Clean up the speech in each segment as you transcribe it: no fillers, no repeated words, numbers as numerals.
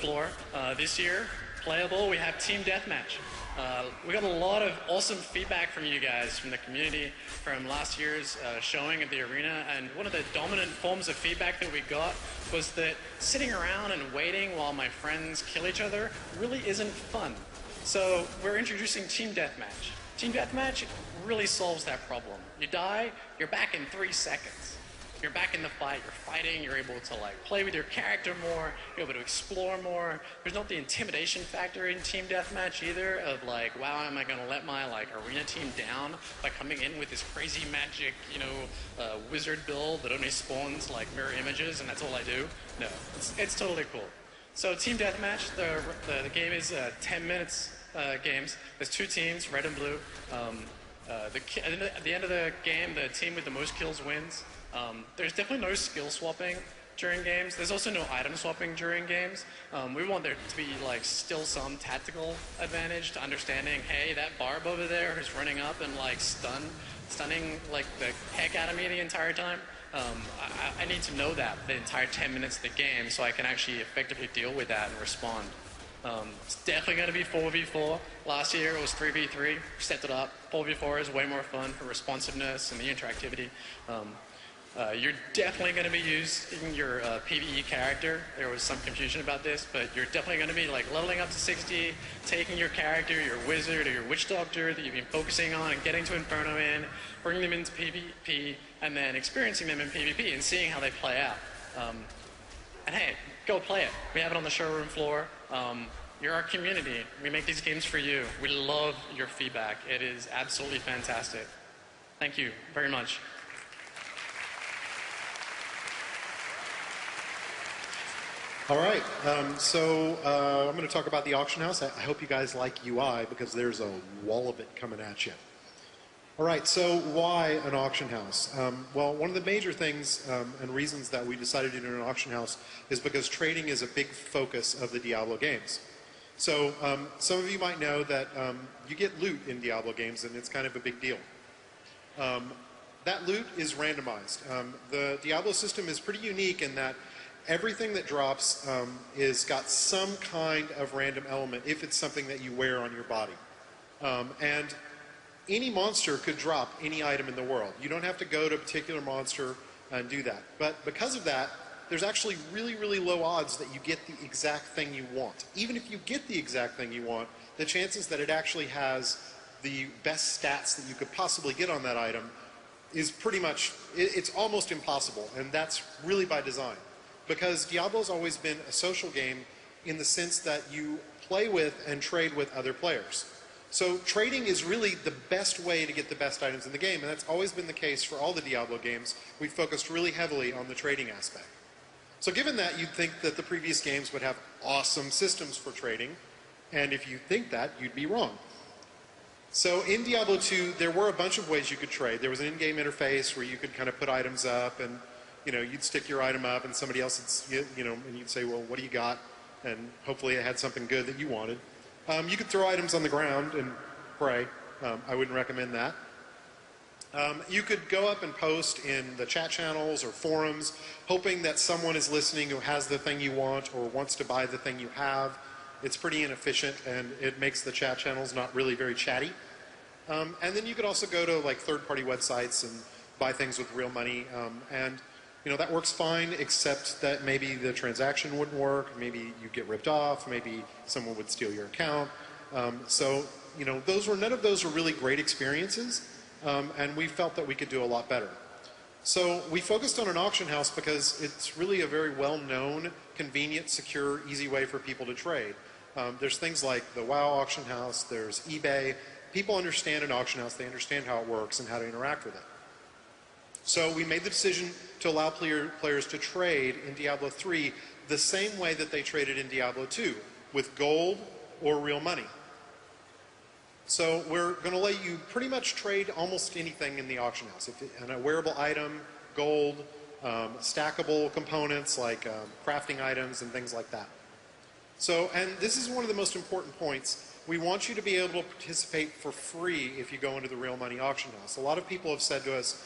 floor. This year, playable, we have Team Deathmatch. We got a lot of awesome feedback from you guys, from the community, from last year's showing at the arena, and one of the dominant forms of feedback that we got was that sitting around and waiting while my friends kill each other really isn't fun. So we're introducing Team Deathmatch. Team Deathmatch really solves that problem. You die, you're back in 3 seconds. You're back in the fight, you're fighting, you're able to like play with your character more, you're able to explore more. There's not the intimidation factor in Team Deathmatch either of like, wow, am I gonna let my like arena team down by coming in with this crazy magic, you know, wizard build that only spawns like mirror images and that's all I do? No, it's totally cool. So Team Deathmatch, the game is 10 minutes games. There's 2 teams, red and blue. At the end of the game, the team with the most kills wins. There's definitely no skill swapping during games. There's also no item swapping during games. We want there to be like still some tactical advantage to understanding, hey, that barb over there who's running up and like stunning like the heck out of me the entire time. I need to know that the entire 10 minutes of the game so I can actually effectively deal with that and respond. It's definitely going to be 4v4. Last year it was 3v3. Stepped it up. 4v4 is way more fun for responsiveness and the interactivity. You're definitely going to be using your PvE character. There was some confusion about this, but you're definitely going to be like leveling up to 60, taking your character, your wizard or your witch doctor that you've been focusing on and getting to Inferno in, bringing them into PvP, and then experiencing them in PvP and seeing how they play out. And hey, go play it. We have it on the showroom floor. You're our community. We make these games for you. We love your feedback. It is absolutely fantastic. Thank you very much. All right, so I'm going to talk about the auction house. I hope you guys like UI because there's a wall of it coming at you. All right, so why an auction house? Well, one of the major things and reasons that we decided to do an auction house is because trading is a big focus of the Diablo games. So some of you might know that you get loot in Diablo games and it's kind of a big deal. That loot is randomized. The Diablo system is pretty unique in that everything that drops is got some kind of random element if it's something that you wear on your body. And any monster could drop any item in the world. You don't have to go to a particular monster and do that. But because of that, there's actually really, really low odds that you get the exact thing you want. Even if you get the exact thing you want, the chances that it actually has the best stats that you could possibly get on that item is pretty much, it's almost impossible. And that's really by design. Because Diablo's always been a social game in the sense that you play with and trade with other players. So trading is really the best way to get the best items in the game, and that's always been the case for all the Diablo games. We focused really heavily on the trading aspect. So given that, you'd think that the previous games would have awesome systems for trading, and if you think that, you'd be wrong. So in Diablo 2, there were a bunch of ways you could trade. There was an in-game interface where you could kind of put items up and you'd stick your item up and somebody else would, and you'd say, well, what do you got? And hopefully it had something good that you wanted. You could throw items on the ground and pray. I wouldn't recommend that. You could go up and post in the chat channels or forums, hoping that someone is listening who has the thing you want or wants to buy the thing you have. It's pretty inefficient and it makes the chat channels not really very chatty. And then you could also go to like third-party websites and buy things with real money. That works fine, except that maybe the transaction wouldn't work, maybe you get ripped off, maybe someone would steal your account. None of those were really great experiences, and we felt that we could do a lot better. So we focused on an auction house because it's really a very well-known, convenient, secure, easy way for people to trade. There's things like the WoW auction house, there's eBay. People understand an auction house, they understand how it works and how to interact with it. So we made the decision to allow players to trade in Diablo 3 the same way that they traded in Diablo 2, with gold or real money. So we're going to let you pretty much trade almost anything in the auction house. A wearable item, gold, stackable components like crafting items and things like that. So, and this is one of the most important points. We want you to be able to participate for free if you go into the real money auction house. A lot of people have said to us,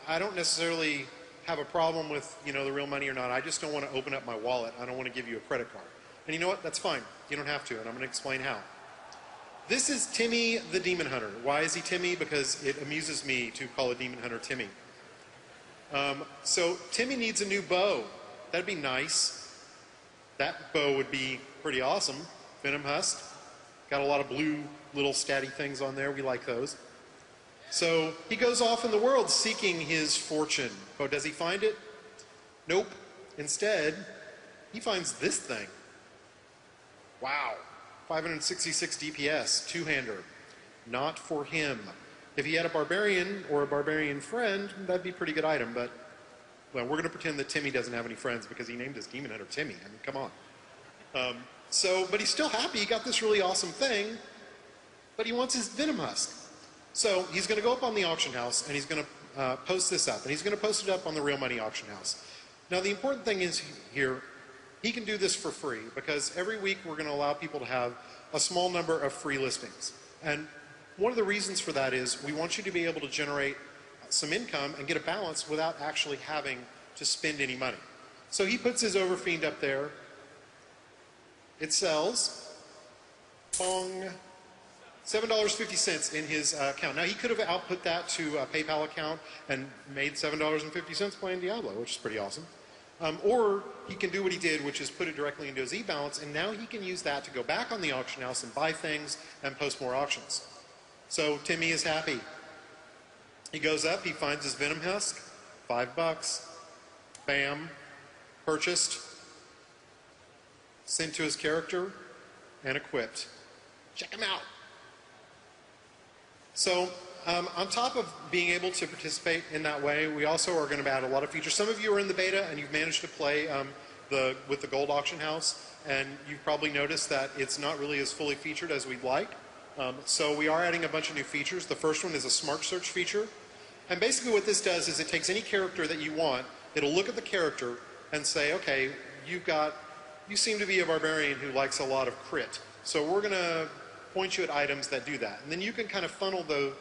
I don't necessarily have a problem with, the real money or not. I just don't want to open up my wallet. I don't want to give you a credit card. And you know what? That's fine. You don't have to, and I'm going to explain how. This is Timmy the Demon Hunter. Why is he Timmy? Because it amuses me to call a Demon Hunter Timmy. So Timmy needs a new bow. That'd be nice. That bow would be pretty awesome. Venom Husk. Got a lot of blue little statty things on there. We like those. So he goes off in the world seeking his fortune. But does he find it? Nope. Instead, he finds this thing. Wow. 566 DPS, two-hander. Not for him. If he had a barbarian or a barbarian friend, that'd be a pretty good item, but, well, we're going to pretend that Timmy doesn't have any friends because he named his Demon Hunter Timmy. I mean, come on. But he's still happy. He got this really awesome thing, but he wants his Venom Husk. So he's going to go up on the auction house, and he's going to post this up, and he's going to post it up on the Real Money auction house. Now, the important thing is here, he can do this for free, because every week we're going to allow people to have a small number of free listings. And one of the reasons for that is we want you to be able to generate some income and get a balance without actually having to spend any money. So he puts his Overfiend up there. It sells. Bong. $7.50 in his account. Now, he could have output that to a PayPal account and made $7.50 playing Diablo, which is pretty awesome. Or he can do what he did, which is put it directly into his e-balance, and now he can use that to go back on the auction house and buy things and post more auctions. So Timmy is happy. He goes up, he finds his Venom Husk, $5. Bam. Purchased. Sent to his character, and equipped. Check him out. So on top of being able to participate in that way, we also are going to add a lot of features. Some of you are in the beta and you've managed to play with the gold auction house, and you've probably noticed that it's not really as fully featured as we'd like. So we are adding a bunch of new features. The first one is a smart search feature. And basically what this does is it takes any character that you want, it'll look at the character and say, okay, you seem to be a barbarian who likes a lot of crit. So we're going to point you at items that do that. And then you can kind of funnel the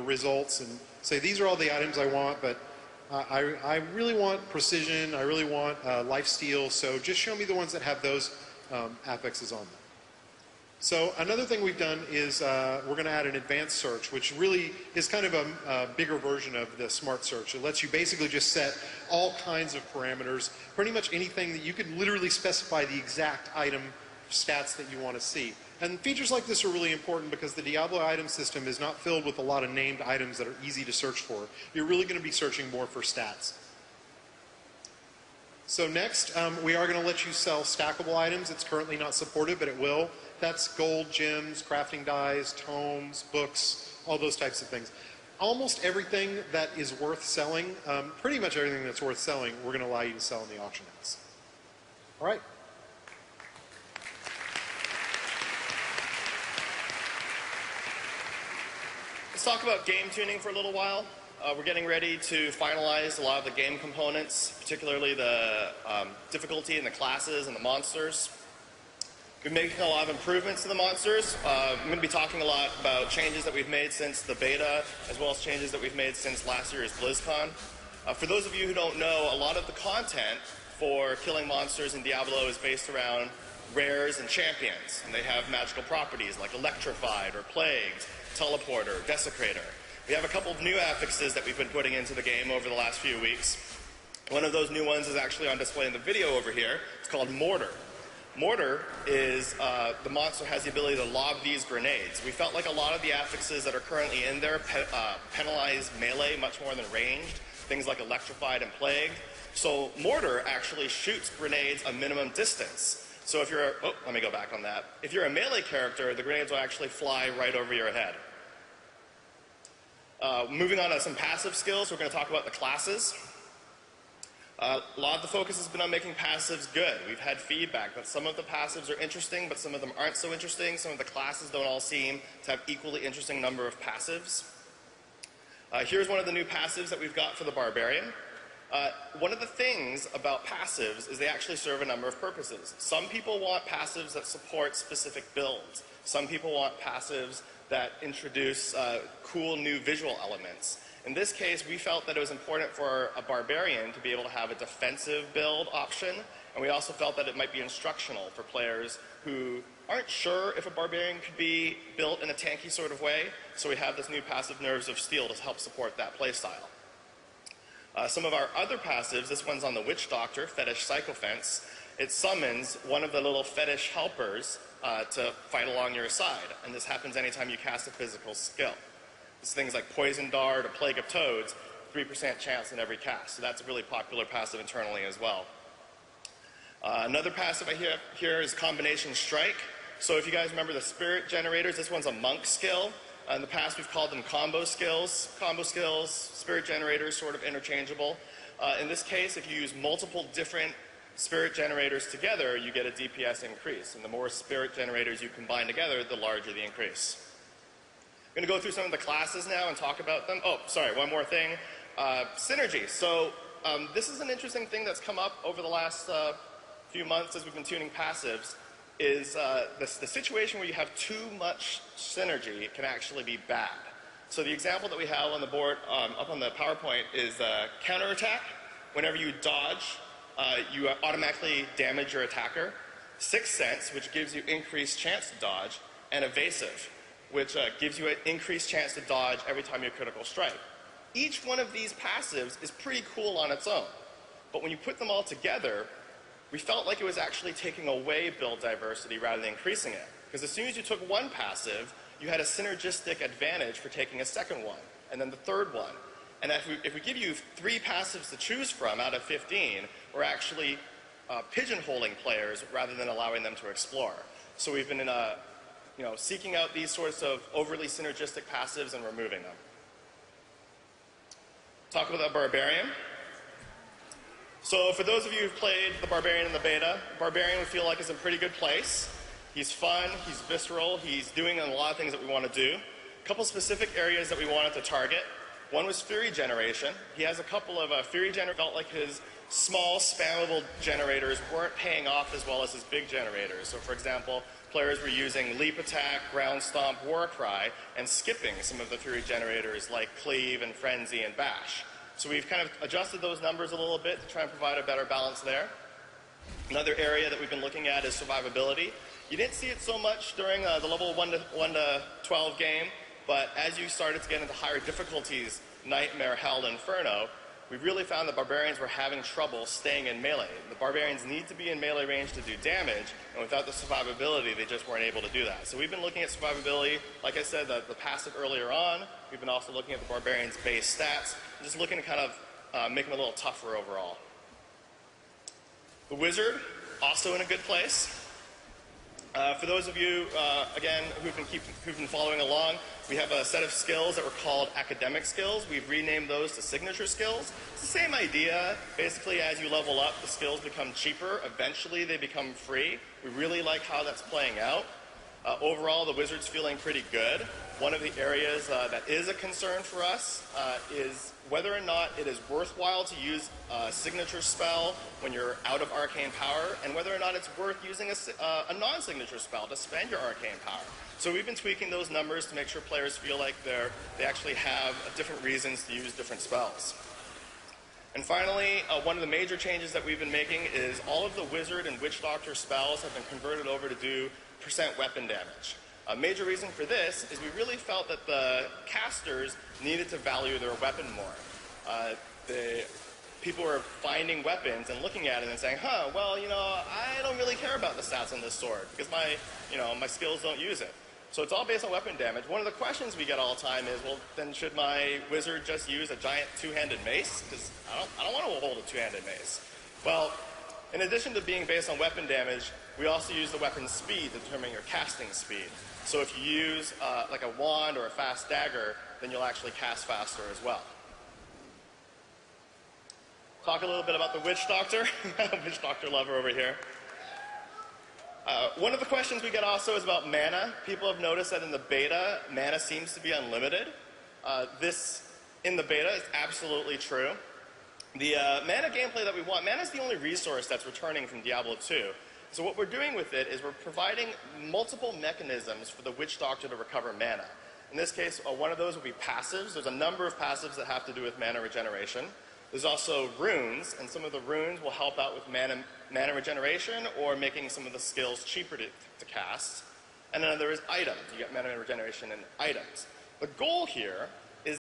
results and say, these are all the items I want, but I really want precision, I really want lifesteal, so just show me the ones that have those affixes on them. So another thing we've done is we're going to add an advanced search, which really is kind of a bigger version of the smart search. It lets you basically just set all kinds of parameters, pretty much anything that you could literally specify the exact item stats that you want to see. And features like this are really important because the Diablo item system is not filled with a lot of named items that are easy to search for. You're really going to be searching more for stats. So next, we are going to let you sell stackable items. It's currently not supported, but it will. That's gold, gems, crafting dies, tomes, books, all those types of things. Almost everything that is worth selling, pretty much everything that's worth selling, we're going to allow you to sell in the auction house. All right. Let's talk about game tuning for a little while. We're getting ready to finalize a lot of the game components, particularly the difficulty in the classes and the monsters. We're making a lot of improvements to the monsters. I'm going to be talking a lot about changes that we've made since the beta, as well as changes that we've made since last year's Blizzcon. For those of you who don't know, a lot of the content for killing monsters in Diablo is based around rares and champions, and they have magical properties like electrified or plagued, teleporter, desecrator. We have a couple of new affixes that we've been putting into the game over the last few weeks. One of those new ones is actually on display in the video over here. It's called Mortar. Mortar is, the monster has the ability to lob these grenades. We felt like a lot of the affixes that are currently in there penalize melee much more than ranged, things like electrified and plagued. So Mortar actually shoots grenades a minimum distance. So if you're, let me go back on that. If you're a melee character, the grenades will actually fly right over your head. Moving on to some passive skills, we're going to talk about the classes. A lot of the focus has been on making passives good. We've had feedback that some of the passives are interesting, but some of them aren't so interesting. Some of the classes don't all seem to have equally interesting number of passives. Here's one of the new passives that we've got for the Barbarian. One of the things about passives is they actually serve a number of purposes. Some people want passives that support specific builds. Some people want passives that introduce cool new visual elements. In this case, we felt that it was important for a Barbarian to be able to have a defensive build option And we also felt that it might be instructional for players who aren't sure if a barbarian could be built in a tanky sort of way. So we have this new passive, Nerves of Steel, to help support that playstyle. Some of our other passives, this one's on the Witch Doctor, Fetish Sycophants. It summons one of the little fetish helpers to fight along your side. And this happens anytime you cast a physical skill. It's things like Poison Dart or Plague of Toads, 3% chance in every cast. So that's a really popular passive internally as well. Another passive I have here is Combination Strike. So if you guys remember the Spirit Generators, this one's a monk skill. In the past we've called them combo skills. Combo skills, Spirit Generators, sort of interchangeable. In this case, if you use multiple different Spirit Generators together, you get a DPS increase. And the more Spirit Generators you combine together, the larger the increase. I'm going to go through some of the classes now and talk about them. Oh, sorry, one more thing. Synergy. So this is an interesting thing that's come up over the last few months as we've been tuning passives, is the situation where you have too much synergy can actually be bad. So the example that we have on the board, up on the PowerPoint, is counterattack. Whenever you dodge, you automatically damage your attacker. Sixth Sense, which gives you increased chance to dodge, and evasive, which gives you an increased chance to dodge every time you critical strike. Each one of these passives is pretty cool on its own. But when you put them all together, we felt like it was actually taking away build diversity rather than increasing it. Because as soon as you took one passive, you had a synergistic advantage for taking a second one, and then the third one. And if we give you 3 passives to choose from out of 15, we're actually pigeonholing players rather than allowing them to explore. So we've been seeking out these sorts of overly synergistic passives and removing them. Talk about the Barbarian. So for those of you who've played the Barbarian in the beta, Barbarian we feel like is in a pretty good place. He's fun, he's visceral, he's doing a lot of things that we want to do. A couple specific areas that we wanted to target. One was Fury Generation. He has a couple of Fury Generators. Felt like his small, spammable generators weren't paying off as well as his big generators. So for example, players were using Leap Attack, Ground Stomp, Warcry, and skipping some of the Fury Generators like Cleave and Frenzy and Bash. So we've kind of adjusted those numbers a little bit to try and provide a better balance there. Another area that we've been looking at is survivability. You didn't see it so much during the level 1 to 12 game, but as you started to get into higher difficulties, Nightmare, Hell, Inferno, we really found that Barbarians were having trouble staying in melee. The Barbarians need to be in melee range to do damage, and without the survivability, they just weren't able to do that. So we've been looking at survivability, like I said, the passive earlier on. We've been also looking at the Barbarians' base stats, and just looking to kind of make them a little tougher overall. The Wizard, also in a good place. For those of you, again, who've been following along, we have a set of skills that were called academic skills. We've renamed those to signature skills. It's the same idea. Basically, as you level up, the skills become cheaper. Eventually, they become free. We really like how that's playing out. Overall, the Wizard's feeling pretty good. One of the areas that is a concern for us is whether or not it is worthwhile to use a signature spell when you're out of arcane power, and whether or not it's worth using a non-signature spell to spend your arcane power. So we've been tweaking those numbers to make sure players feel like they actually have different reasons to use different spells. And finally, one of the major changes that we've been making is all of the Wizard and Witch Doctor spells have been converted over to do % weapon damage. A major reason for this is we really felt that the casters needed to value their weapon more. The people were finding weapons and looking at it and saying, well, I don't really care about the stats on this sword because my skills don't use it. So it's all based on weapon damage. One of the questions we get all the time is, well, then should my Wizard just use a giant two-handed mace? Because I don't want to hold a two-handed mace. Well, in addition to being based on weapon damage, we also use the weapon speed to determine your casting speed. So if you use like a wand or a fast dagger, then you'll actually cast faster as well. Talk a little bit about the Witch Doctor. Witch Doctor lover over here. One of the questions we get also is about mana. People have noticed that in the beta, mana seems to be unlimited. This, in the beta, is absolutely true. The mana gameplay that we want, mana is the only resource that's returning from Diablo 2. So what we're doing with it is we're providing multiple mechanisms for the Witch Doctor to recover mana. In this case, one of those would be passives. There's a number of passives that have to do with mana regeneration. There's also runes, and some of the runes will help out with mana regeneration or making some of the skills cheaper to cast. And then there is items. You get mana regeneration and items. The goal here